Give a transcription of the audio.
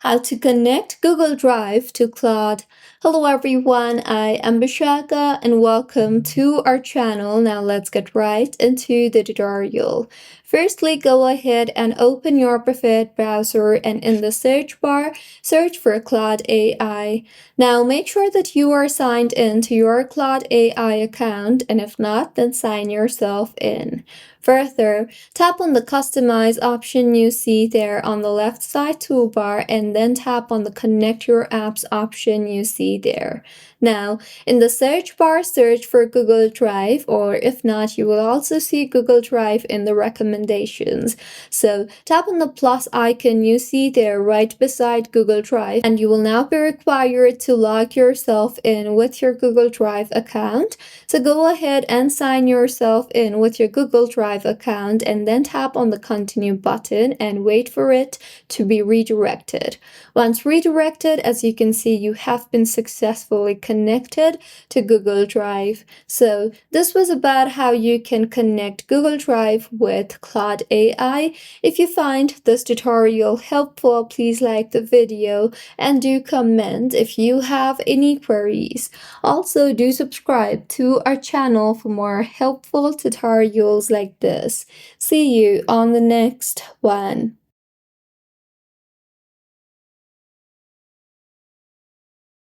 How to connect Google Drive to Claude. Hello everyone, I am Bishaka and welcome to our channel. Now let's get right into the tutorial. Firstly, go ahead and open your preferred browser and in the search bar, search for Claude AI. Now make sure that you are signed in to your Claude AI account, and if not, then sign yourself in. Further, tap on the Customize option you see there on the left side toolbar and then tap on the Connect Your Apps option you see there. Now, in the search bar, search for Google Drive, or if not, you will also see Google Drive in the recommendations. So, tap on the plus icon you see there right beside Google Drive, and you will now be required to log yourself in with your Google Drive account. So, go ahead and sign yourself in with your Google Drive account and then tap on the Continue button and wait for it to be redirected. Once redirected, as you can see, you have been successfully connected to Google Drive. So this was about how you can connect Google Drive with Claude AI. If you find this tutorial helpful, please like the video and do comment if you have any queries. Also, do subscribe to our channel for more helpful tutorials like this. See you on the next one.